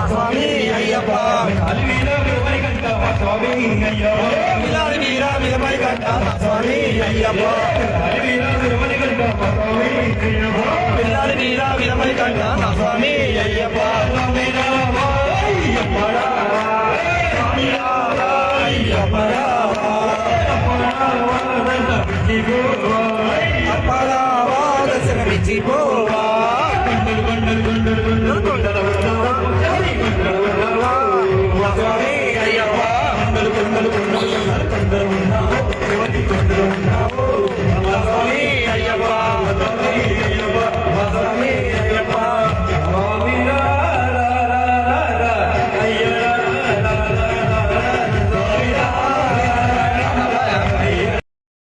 స్వామి అయ్యప్ప పిల్లాడి వీరా విలమరి కంట స్వామి అయ్యప్ప పిల్లాడి వీరా విలమరి కంట స్వామి అయ్యప్ప అప్పరావా దర్శనమిచ్చిపో